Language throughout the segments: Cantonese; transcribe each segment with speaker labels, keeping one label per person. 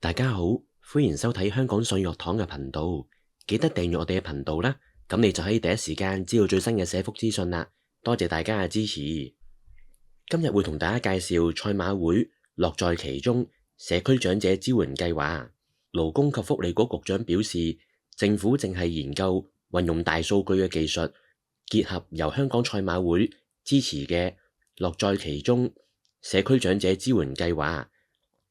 Speaker 1: 大家好，歡迎收睇香港信藥堂嘅頻道，記得訂閱我哋嘅頻道啦，咁你就可以第一時間知道最新嘅社福資訊啦。多謝大家嘅支持。今日會同大家介紹賽馬會樂在其中社區長者支援計劃。勞工及福利局局長表示，政府正係研究運用大數據嘅技術，結合由香港賽馬會支持嘅樂在其中社區長者支援計劃，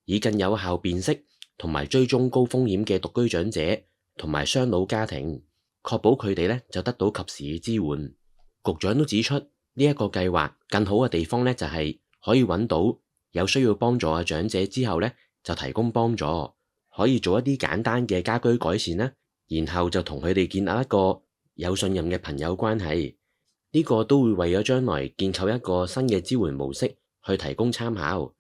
Speaker 1: 以更有效辨識同埋追蹤高風險嘅獨居長者同埋雙老家庭，確保佢哋就得到及時嘅支援。局長都指出，呢一個計劃更好嘅地方就係可以揾到有需要幫助嘅長者之後就提供幫助，可以做一啲簡單嘅家居改善啦，然後就同佢哋建立一個有信任嘅朋友關係。呢個都會為咗將來建構一個新嘅支援模式去提供參考，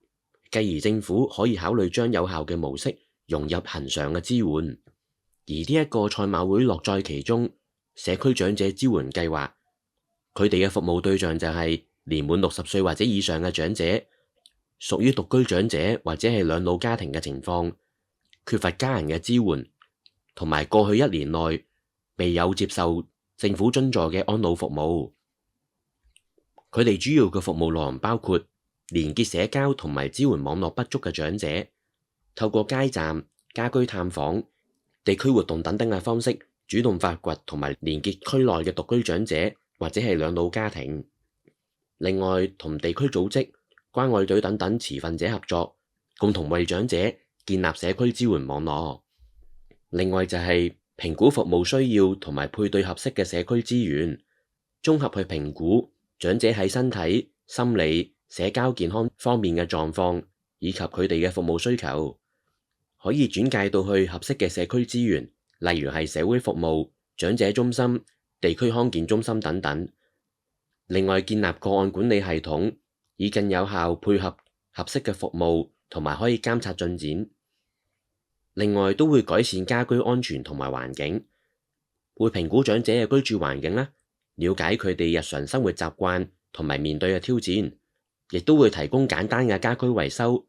Speaker 1: 繼而政府可以考慮將有效嘅模式融入恆常嘅支援。而呢一個賽馬會樂在其中社區長者支援計劃，佢哋嘅服務對象就係年滿60歲或者以上嘅長者，屬於獨居長者或者係兩老家庭嘅情況，缺乏家人嘅支援，同埋過去1年內未有接受政府津助嘅安老服務。佢哋主要嘅服務內容包括連結社交同埋支援網絡不足嘅長者，透過街站、家居探訪、地區活動等等嘅方式，主動發掘同埋連結區內嘅獨居長者或者係兩老家庭。另外，同地區組織、關愛隊等等持份者合作，共同為長者建立社區支援網絡。另外就係評估服務需要同埋配對合適嘅社區資源，綜合去評估長者喺身體、心理、社交健康方面嘅狀況，以及佢哋嘅服務需求，可以轉介到去合適嘅社區資源，例如係社會服務、長者中心、地區康健中心等等。另外，建立個案管理系統，以更有效配合合適嘅服務，同埋可以監察進展。另外，都會改善家居安全同埋環境，會評估長者嘅居住環境啦，了解佢哋日常生活習慣同埋面對嘅挑戰，亦都會提供簡單嘅家居維修、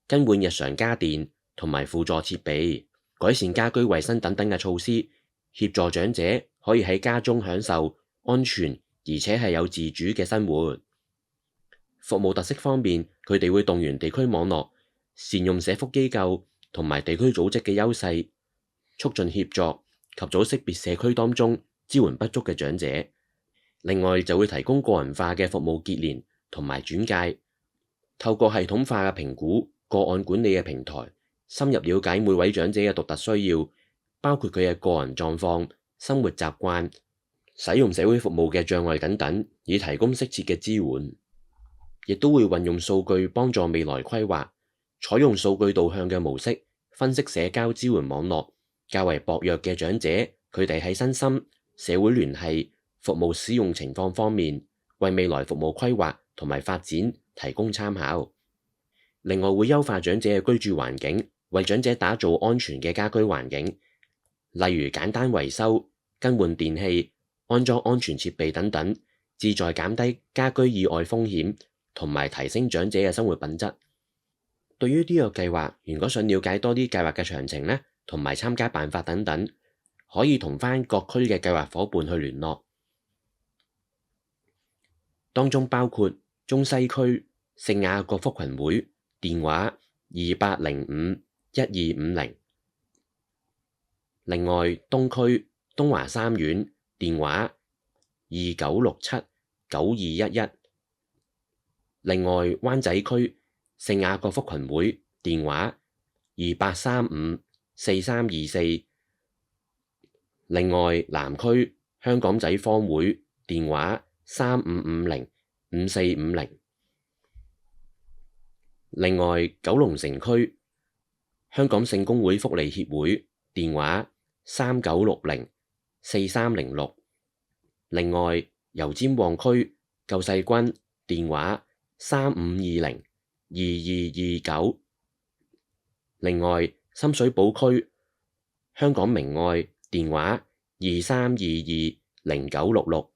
Speaker 1: 更換日常家電同埋輔助設備，改善家居衛生等等嘅措施，協助長者可以喺家中享受安全而且係有自主嘅生活。服務特色方面，佢哋會動員地區網絡，善用社福機構同埋地區組織嘅優勢，促進協作，及早識別社區當中支援不足嘅長者。另外就會提供個人化嘅服務結連同埋轉介，透過系統化嘅評估、個案管理嘅平台，深入了解每位長者嘅獨特需要，包括佢嘅個人狀況、生活習慣、使用社會服務嘅障礙等等，以提供適切嘅支援。亦都會運用數據幫助未來規劃，採用數據導向嘅模式，分析社交支援網絡較為薄弱嘅長者，佢哋喺身心、社會聯繫、服務使用情況方面，為未來服務規劃同埋發展提供參考。另外會優化長者嘅居住環境，為長者打造安全嘅家居環境，例如簡單維修、更換電器、安裝安全設備等等，旨在減低家居意外風險同埋提升長者嘅生活品質。對於呢個計劃，如果想了解多啲計劃嘅詳情同埋參加辦法等等，可以同返各區嘅計劃夥伴去聯絡。當中包括中西區聖雅各福群會，電話28051250。另外東區東華三院，電話29679211。另外灣仔區聖雅各福群會，電話28354324。另外南區香港仔坊會，電話35505450。另外九龍城區香港聖公會福利協會，電話39604306。另外油尖旺區救世軍，電話35202229。另外深水埗區香港明愛，電話23220966。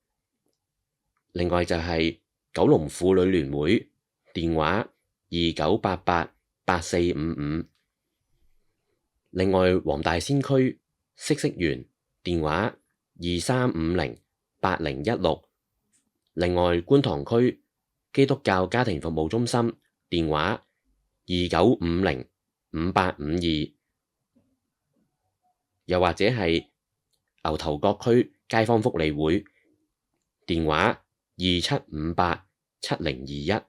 Speaker 1: 另外就係九龍婦女聯會，電話29888455。另外，黃大仙區嗇色園電話23508016。另外，觀塘區基督教家庭服務中心電話29505852。又或者係牛頭角區街坊福利會電話27587021。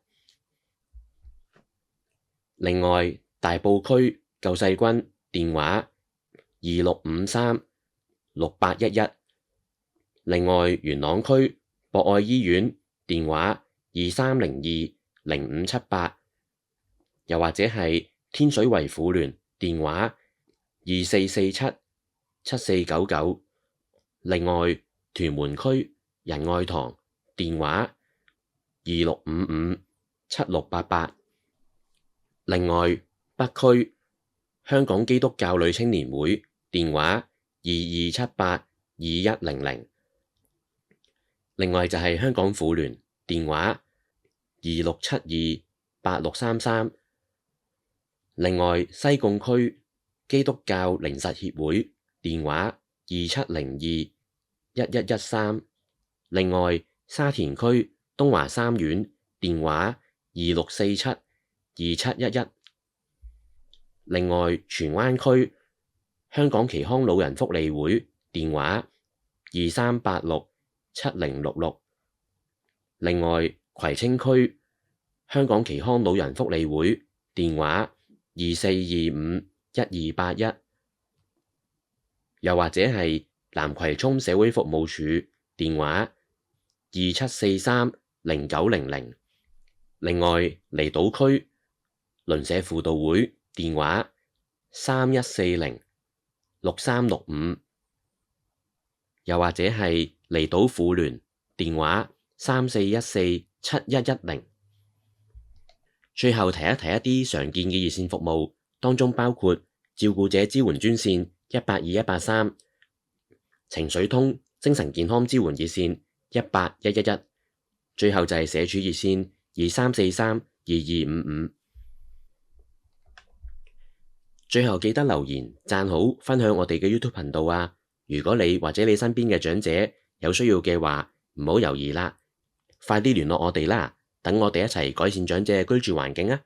Speaker 1: 另外，大埔區救世軍電話26536811。另外，元朗區博愛醫院電話23020578。又或者係天水圍婦聯電話24477499。另外，屯門區仁愛堂電話26557688。另外，北區香港基督教女青年會電話22782100。另外就係香港婦聯電話26728633。另外，西貢區基督教靈實協會電話27021113。另外，沙田區東華三院電話26472711。另外，荃灣區香港耆康老人福利會電話23867066。另外，葵青區香港耆康老人福利會電話24251281。又或者係南葵涌社會服務處電話27430900。另外，離島區鄰舍輔導會電話31406365。又或者係離島婦聯電話34147110。最後提一提一啲常見嘅熱線服務，當中包括照顧者支援專線182183、情緒通精神健康支援熱線18111。最後就係社署熱線23432255。最後記得留言、讚好、分享我哋嘅 YouTube 頻道啊！如果你或者你身邊嘅長者有需要嘅話，唔好猶豫啦，快啲聯絡我哋啦，等我哋一齊改善長者嘅居住環境啊！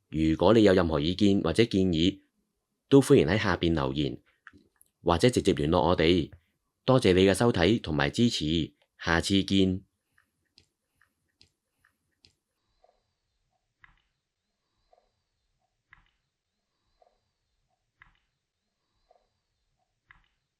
Speaker 1: 如果你有任何意見或者建議，都歡迎喺下邊留言，或者直接聯絡我哋。多謝你嘅收睇同埋支持，下次見。